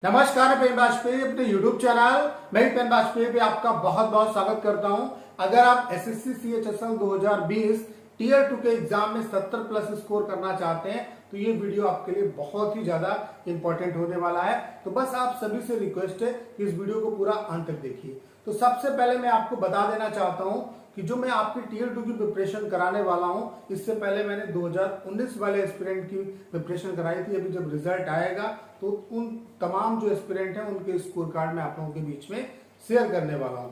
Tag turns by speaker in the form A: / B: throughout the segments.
A: नमस्कार, मैं पेन वाजपेयी अपने YouTube चैनल मैं पेन वाजपेयी पे आपका बहुत बहुत स्वागत करता हूं। अगर आप एसएससी CHSL 2020 टीयर 2 के एग्जाम में 70 प्लस स्कोर करना चाहते हैं तो ये वीडियो आपके लिए बहुत ही ज्यादा इंपॉर्टेंट होने वाला है। तो बस आप सभी से रिक्वेस्ट है कि इस वीडियो को पूरा अंत तक देखिए। तो सबसे पहले मैं आपको बता देना चाहता हूं कि जो मैं आपकी टीयर 2 की प्रिपरेशन कराने वाला हूं, इससे पहले मैंने 2019 वाले एस्पिरेंट की प्रिपरेशन कराई थी। अभी जब रिजल्ट आएगा तो उन तमाम जो एस्पिरेंट हैं उनके स्कोर कार्ड मैं आप लोगों के बीच में शेयर करने वाला हूं।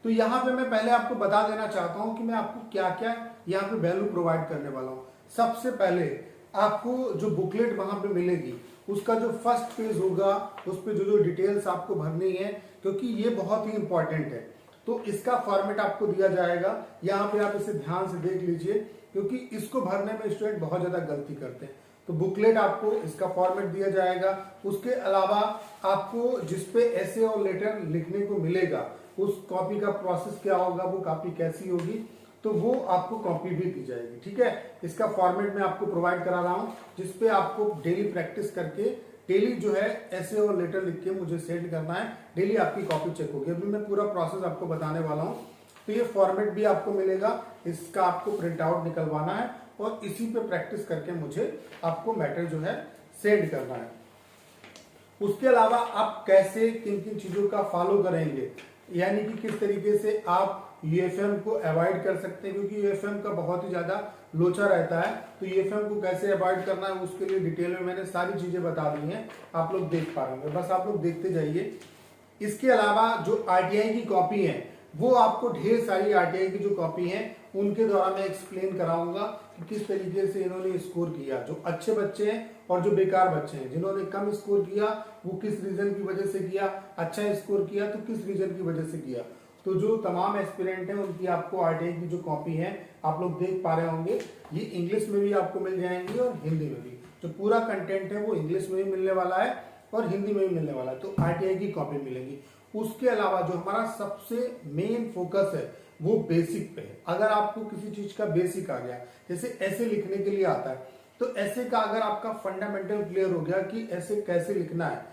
A: तो यहाँ पे मैं पहले आपको बता देना चाहता हूं कि मैं आपको क्या क्या यहाँ पे वैल्यू प्रोवाइड करने वाला हूँ। सबसे पहले आपको जो बुकलेट वहां पे मिलेगी उसका जो फर्स्ट पेज होगा उस पर जो डिटेल्स आपको भरनी है, क्योंकि ये बहुत ही इंपॉर्टेंट है। तो इसका फॉर्मेट आपको दिया जाएगा, यहाँ पे आप इसे ध्यान से देख लीजिए, क्योंकि इसको भरने में स्टूडेंट बहुत ज्यादा गलती करते हैं। तो बुकलेट आपको इसका फॉर्मेट दिया जाएगा। उसके अलावा आपको जिसपे ऐसे और लेटर लिखने को मिलेगा उस कॉपी का प्रोसेस क्या होगा, वो कॉपी कैसी होगी, तो वो आपको कॉपी भी दी जाएगी। ठीक है, इसका फॉर्मेट मैं आपको प्रोवाइड करा रहा हूँ, जिसपे आपको डेली प्रैक्टिस करके डेली जो है ऐसे और लेटर लिख के मुझे सेंड करना है। डेली आपकी कॉपी चेक होगी। अभी मैं पूरा प्रोसेस आपको बताने वाला हूँ। तो ये फॉर्मेट भी आपको मिलेगा, इसका आपको प्रिंट आउट निकलवाना है और इसी पे प्रैक्टिस करके मुझे आपको मैटर जो है सेंड करना है। उसके अलावा आप कैसे किन किन चीजों का फॉलो करेंगे, यानी कि किस तरीके से आप यूएफएम को अवॉइड कर सकते हैं, क्योंकि यूएफएम का बहुत ही ज्यादा लोचा रहता है। तो यूएफएम को कैसे अवॉइड करना है उसके लिए डिटेल में मैंने सारी चीजें बता दी हैं, आप लोग देख पा रहे होंगे। बस आप लोग देखते जाइए। इसके अलावा जो आरटीआई की कॉपी है वो आपको ढेर सारी आरटीआई की जो कॉपी है उनके द्वारा मैं एक्सप्लेन कराऊंगा कि किस तरीके से इन्होंने स्कोर किया। जो अच्छे बच्चे हैं और जो बेकार बच्चे हैं, जिन्होंने कम स्कोर किया वो किस रीजन की वजह से किया, अच्छा स्कोर किया तो किस रीजन की वजह से किया। तो जो तमाम एस्पिरेंट हैं उनकी आपको आरटीआई की जो कॉपी है आप लोग देख पा रहे होंगे, ये इंग्लिश में भी आपको मिल जाएंगी और हिंदी में भी। जो पूरा कंटेंट है वो इंग्लिश में भी मिलने वाला है और हिंदी में भी मिलने वाला है। तो आरटीआई की कॉपी मिलेगी। उसके अलावा जो हमारा सबसे मेन फोकस है वो बेसिक पे है। अगर आपको किसी चीज का बेसिक आ गया, जैसे ऐसे लिखने के लिए आता है, तो ऐसे का अगर आपका फंडामेंटल क्लियर हो गया कि ऐसे कैसे लिखना है,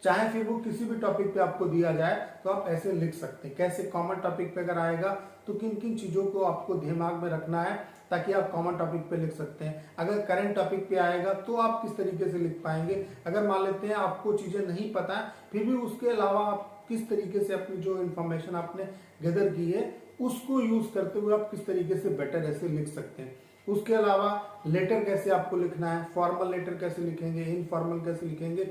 A: चाहे फिर वो किसी भी टॉपिक पे आपको दिया जाए तो आप ऐसे लिख सकते हैं। कैसे कॉमन टॉपिक पे अगर आएगा तो किन किन चीजों को आपको दिमाग में रखना है ताकि आप कॉमन टॉपिक पे लिख सकते हैं। अगर करंट टॉपिक पे आएगा तो आप किस तरीके से लिख पाएंगे। अगर मान लेते हैं आपको चीजें नहीं पता है, फिर भी उसके अलावा आप किस तरीके से अपनी जो इन्फॉर्मेशन आपने गैदर की है उसको यूज करते हुए आप किस तरीके से बेटर ऐसे लिख सकते हैं। उसके अलावा लेटर कैसे आपको लिखना है, फॉर्मल लेटर कैसे लिखेंगे, इनफॉर्मल कैसे लिखेंगे,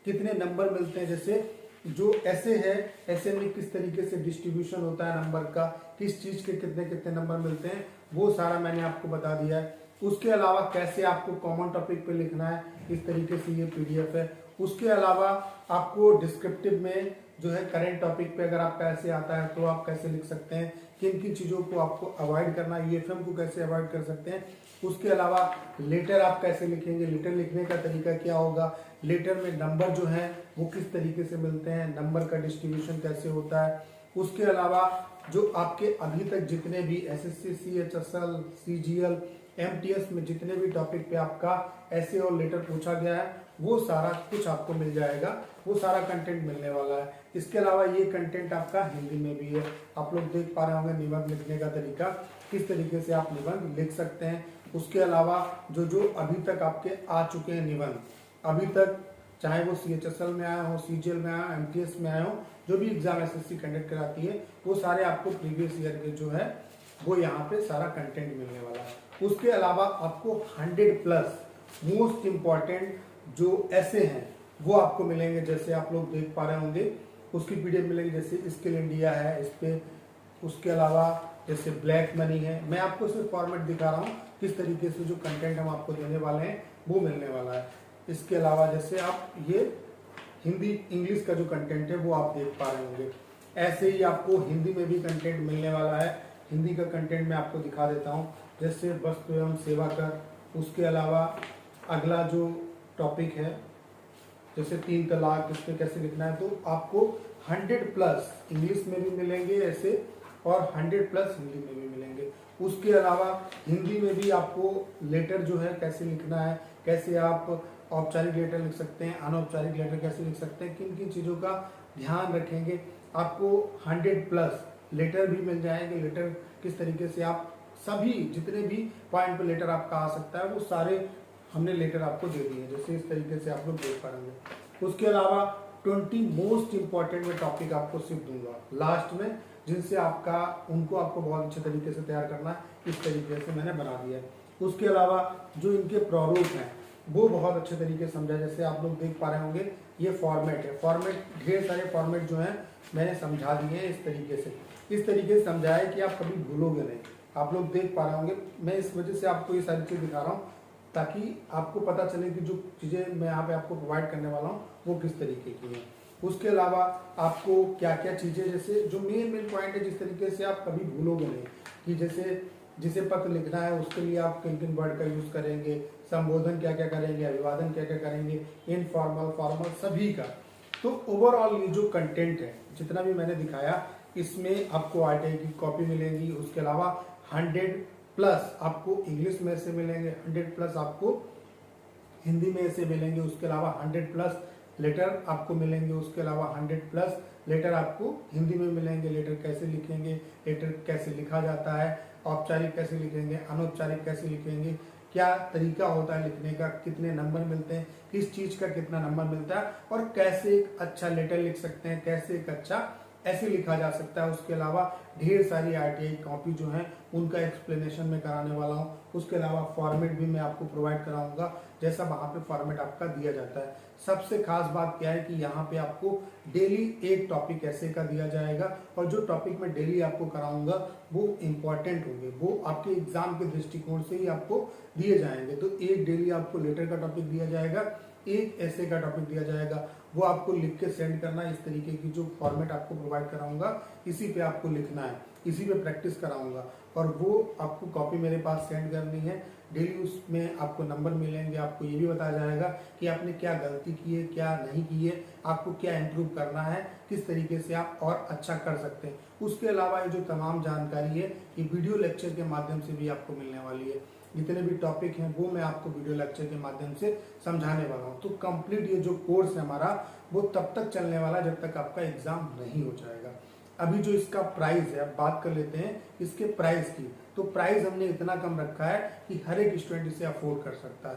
A: कितने नंबर मिलते हैं, जैसे जो ऐसे है ऐसे में किस तरीके से डिस्ट्रीब्यूशन होता है नंबर का, किस चीज के कितने कितने नंबर मिलते हैं, वो सारा मैंने आपको बता दिया है। उसके अलावा कैसे आपको कॉमन टॉपिक पे लिखना है, इस तरीके से ये पीडीएफ है। उसके अलावा आपको डिस्क्रिप्टिव में जो है करंट टॉपिक पे अगर आपका ऐसे आता है तो आप कैसे लिख सकते हैं, किन किन चीजों को आपको अवॉइड करना है, यूएफएम को कैसे अवॉइड कर सकते हैं। उसके अलावा लेटर आप कैसे लिखेंगे, लेटर लिखने का तरीका क्या होगा, लेटर में नंबर जो है वो किस तरीके से मिलते हैं, नंबर का डिस्ट्रीब्यूशन कैसे होता है। उसके अलावा जो आपके अभी तक जितने भी एसएससी CHSL CGL MTS में जितने भी टॉपिक पे आपका ऐसे और लेटर पूछा गया है वो सारा कुछ आपको मिल जाएगा, वो सारा कंटेंट मिलने वाला है। इसके अलावा ये कंटेंट आपका हिंदी में भी है। आप लोग देख पा रहे होंगे निबंध लिखने का तरीका, किस तरीके से आप निबंध लिख सकते हैं। उसके अलावा जो जो अभी तक आपके आ चुके हैं निबंध, अभी तक चाहे वो CHSL में आया हो, CGL में आया हो, MTS में आया हो, जो भी एग्जाम एसएससी कंडक्ट कराती है वो सारे आपको प्रीवियस ईयर के जो है वो यहाँ पे सारा कंटेंट मिलने वाला है। उसके अलावा आपको 100+ मोस्ट इंपॉर्टेंट जो ऐसे हैं वो आपको मिलेंगे, जैसे आप लोग देख पा रहे होंगे उसकी पीडीएफ मिलेगी, जैसे स्किल इंडिया है इस पे। उसके अलावा जैसे ब्लैक मनी है, मैं आपको सिर्फ फॉर्मेट दिखा रहा हूँ किस तरीके से जो कंटेंट हम आपको देने वाले हैं वो मिलने वाला है। इसके अलावा जैसे आप ये हिंदी इंग्लिश का जो कंटेंट है वो आप देख पा रहे होंगे, ऐसे ही आपको हिंदी में भी कंटेंट मिलने वाला है। हिंदी का कंटेंट मैं आपको दिखा देता हूँ, जैसे वस्तु एवं सेवा कर। उसके अलावा अगला जो टॉपिक है जैसे 3 तलाक, इस पे कैसे लिखना है, तो आपको 100+ इंग्लिश में भी मिलेंगे ऐसे और 100+ हिंदी में भी मिलेंगे। उसके अलावा हिंदी में भी आपको लेटर जो है कैसे लिखना है, कैसे आप औपचारिक लेटर लिख सकते हैं, अनौपचारिक लेटर कैसे लिख सकते हैं, किन किन चीज़ों का ध्यान रखेंगे। आपको 100+ लेटर भी मिल जाएंगे। लेटर किस तरीके से आप सभी जितने भी पॉइंट पे लेटर आपका आ सकता है वो सारे हमने लेटर आपको दे दिए, जैसे इस तरीके से आप लोग देख पाएंगे। उसके अलावा 20 मोस्ट इंपॉर्टेंट में टॉपिक आपको सिर्फ दूंगा लास्ट में, जिनसे उनको आपको बहुत अच्छे तरीके से तैयार करना है, इस तरीके से मैंने बना दिया है। उसके अलावा जो इनके प्रारूप हैं वो बहुत अच्छे तरीके से समझा, जैसे आप लोग देख पा रहे होंगे ये फॉर्मेट है। फॉर्मेट ढेर सारे फॉर्मेट जो हैं मैंने समझा दिए हैं इस तरीके से समझाया है कि आप कभी भूलोगे नहीं। आप लोग देख पा रहे होंगे, मैं इस वजह से आपको ये सारी चीज़ दिखा रहा हूँ ताकि आपको पता चले कि जो चीज़ें मैं यहाँ पे आपको प्रोवाइड करने वाला हूँ वो किस तरीके की हैं। उसके अलावा आपको क्या क्या चीज़ें, जैसे जो मेन पॉइंट है जिस तरीके से आप कभी भूलोगे नहीं, कि जैसे जिसे पत्र लिखना है उसके लिए आप किन किन वर्ड का यूज़ करेंगे, संबोधन क्या क्या करेंगे, अभिवादन क्या क्या करेंगे, इनफॉर्मल फॉर्मल सभी का। तो ओवरऑल ये जो कंटेंट है जितना भी मैंने दिखाया, इसमें आपको आरटीआई की कॉपी मिलेगी। उसके अलावा 100+ आपको इंग्लिश में से मिलेंगे, 100+ आपको हिंदी में से मिलेंगे। उसके अलावा 100+ लेटर आपको मिलेंगे। उसके अलावा 100+ लेटर आपको हिंदी में मिलेंगे। लेटर कैसे लिखेंगे, लेटर कैसे लिखा जाता है, औपचारिक कैसे लिखेंगे, अनौपचारिक कैसे लिखेंगे, क्या तरीका होता है लिखने का, कितने नंबर मिलते हैं, किस चीज का कितना नंबर मिलता है, और कैसे एक अच्छा लेटर लिख सकते हैं, कैसे एक अच्छा ऐसे लिखा जा सकता है। उसके अलावा ढेर सारी आरटीआई कॉपी जो है उनका एक्सप्लेनेशन मैं कराने वाला हूँ। उसके अलावा फॉर्मेट भी मैं आपको प्रोवाइड कराऊंगा, जैसा वहां पे फॉर्मेट आपका दिया जाता है। सबसे खास बात क्या है कि यहाँ पे आपको डेली एक टॉपिक ऐसे का दिया जाएगा, और जो टॉपिक मैं डेली आपको कराऊंगा वो इंपॉर्टेंट होंगे, वो आपके एग्जाम के दृष्टिकोण से ही आपको दिए जाएंगे। तो एक डेली आपको लेटर का टॉपिक दिया जाएगा, एक ऐसे का टॉपिक दिया जाएगा, वो आपको लिख के सेंड करना है। इस तरीके की जो फॉर्मेट आपको प्रोवाइड कराऊंगा इसी पे आपको लिखना है, इसी पे प्रैक्टिस कराऊंगा, और वो आपको कॉपी मेरे पास सेंड करनी है डेली। उसमें आपको नंबर मिलेंगे, आपको ये भी बताया जाएगा कि आपने क्या गलती की है, क्या नहीं की है, आपको क्या इम्प्रूव करना है, किस तरीके से आप और अच्छा कर सकते हैं। उसके अलावा ये जो तमाम जानकारी है ये वीडियो लेक्चर के माध्यम से भी आपको मिलने वाली है। जितने भी टॉपिक हैं वो मैं आपको वीडियो लेक्चर के माध्यम से समझाने वाला हूँ। तो कंप्लीट ये जो कोर्स है हमारा वो तब तक चलने वाला जब तक आपका एग्जाम नहीं हो जाएगा। अभी जो इसका प्राइस है, अब बात कर लेते हैं इसके प्राइस की। तो प्राइस हमने इतना कम रखा है कि हर एक स्टूडेंट इसे अफोर्ड कर सकता है।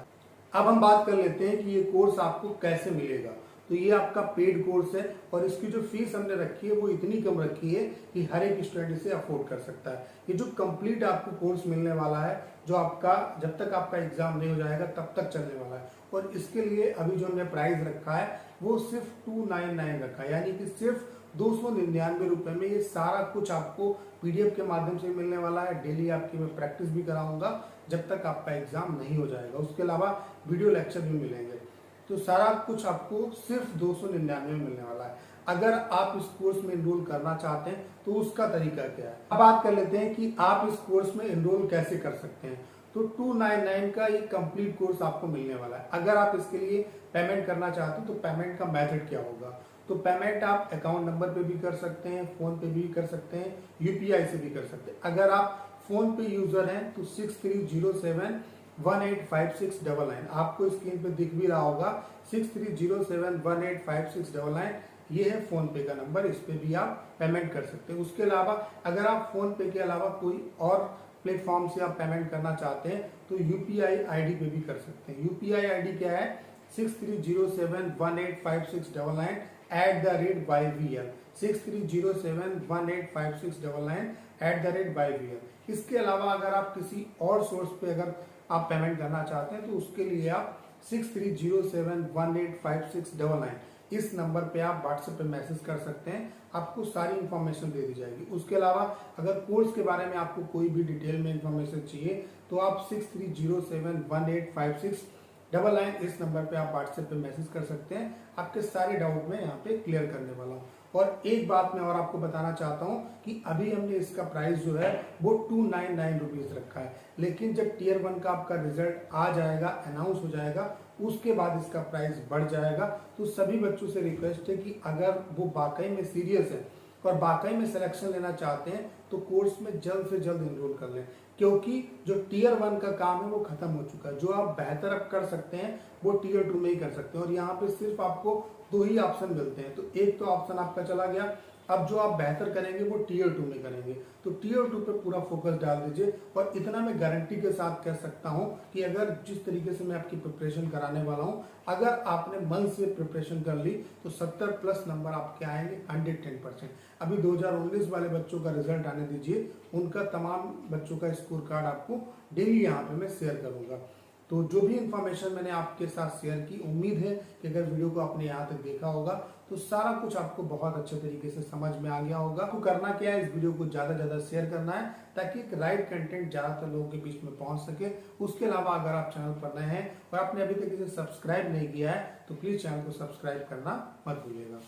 A: अब हम बात कर लेते हैं कि ये कोर्स आपको कैसे मिलेगा। तो ये आपका पेड कोर्स है, और इसकी जो फीस हमने रखी है वो इतनी कम रखी है कि हर एक स्टूडेंट इसे अफोर्ड कर सकता है। ये जो कंप्लीट आपको कोर्स मिलने वाला है, जो आपका जब तक आपका एग्जाम नहीं हो जाएगा तब तक चलने वाला है, और इसके लिए अभी जो हमने प्राइस रखा है वो सिर्फ 299 रखा है, यानी कि सिर्फ 299 रुपए में ये सारा कुछ आपको पीडीएफ के माध्यम से मिलने वाला है। डेली आपकी मैं प्रैक्टिस भी कराऊंगा जब तक आपका एग्जाम नहीं हो जाएगा। उसके अलावा वीडियो लेक्चर भी मिलेंगे। तो सारा कुछ आपको सिर्फ 299 में मिलने वाला है। अगर आप इस कोर्स में एनरोल करना चाहते हैं तो उसका तरीका क्या है। अब बात कर लेते हैं कि आप इस कोर्स में एनरोल कैसे कर सकते हैं। तो 299 का ये कंप्लीट कोर्स आपको मिलने वाला है। अगर आप इसके लिए पेमेंट करना चाहते हैं तो पेमेंट का मेथड क्या होगा। तो पेमेंट आप अकाउंट नंबर पे भी कर सकते हैं, फोन पे भी कर सकते हैं, यूपीआई से भी कर सकते हैं। अगर आप फोन पे यूजर हैं तो 6307185699, आपको स्क्रीन पे दिख भी रहा होगा 6307185699, ये है फोन पे का नंबर, इस पे भी आप पेमेंट कर सकते हैं। उसके अलावा अगर आप फोन पे के अलावा कोई और प्लेटफॉर्म से आप पेमेंट करना चाहते हैं तो यूपीआई आईडी पे भी कर सकते हैं। यूपीआई आईडी क्या है, 6307185699 @YVL, 6307185699 @YVL। इसके अलावा अगर आप किसी और सोर्स पे अगर आप पेमेंट करना चाहते हैं तो उसके लिए आप 6307185699 इस नंबर पे आप व्हाट्सएप पे मैसेज कर सकते हैं, आपको सारी इंफॉर्मेशन दे दी जाएगी। उसके अलावा अगर कोर्स के बारे में आपको कोई भी डिटेल में इंफॉर्मेशन चाहिए तो आप 6307185699 इस नंबर पे आप व्हाट्सएप पे मैसेज कर सकते हैं। आपके सारे डाउट में यहाँ पे क्लियर करने वाला हूँ। और एक बात मैं और आपको बताना चाहता हूँ कि अभी हमने इसका प्राइस जो है वो 299 रुपीज रखा है, लेकिन जब टियर 1 का आपका रिजल्ट आ जाएगा, अनाउंस हो जाएगा, उसके बाद इसका प्राइस बढ़ जाएगा। तो सभी बच्चों से रिक्वेस्ट है कि अगर वो वाकई में सीरियस है और वाकई में सिलेक्शन लेना चाहते हैं तो कोर्स में जल्द से जल्द एनरोल कर लें। क्योंकि जो टीयर 1 का काम है वो खत्म हो चुका है। जो आप बेहतर अब कर सकते हैं वो टीयर 2 में ही कर सकते हैं, और यहाँ पे सिर्फ आपको 2 ही ऑप्शन मिलते हैं। तो एक तो ऑप्शन आपका चला गया, अब जो आप बेहतर करेंगे वो टीयर 2 में करेंगे। तो टीयर 2 पे पूरा फोकस डाल दीजिए। और इतना मैं गारंटी के साथ कह सकता हूं कि अगर जिस तरीके से मैं आपकी प्रिपरेशन कराने वाला हूं, अगर आपने मन से प्रिपरेशन कर ली तो 70 प्लस नंबर आपके आएंगे 110%। अभी 2019 वाले बच्चों का रिजल्ट आने दीजिए, उनका तमाम बच्चों का स्कोर कार्ड आपको डेली यहाँ पे मैं शेयर करूंगा। तो जो भी इंफॉर्मेशन मैंने आपके साथ शेयर की, उम्मीद है कि अगर वीडियो को आपने यहाँ तक देखा होगा तो सारा कुछ आपको बहुत अच्छे तरीके से समझ में आ गया होगा। तो करना क्या है, इस वीडियो को ज्यादा ज्यादा शेयर करना है ताकि एक राइट कंटेंट ज्यादातर लोगों के बीच में पहुंच सके। उसके अलावा अगर आप चैनल पर नए हैं और आपने अभी तक इसे सब्सक्राइब नहीं किया है तो प्लीज चैनल को सब्सक्राइब करना मत भूलिएगा।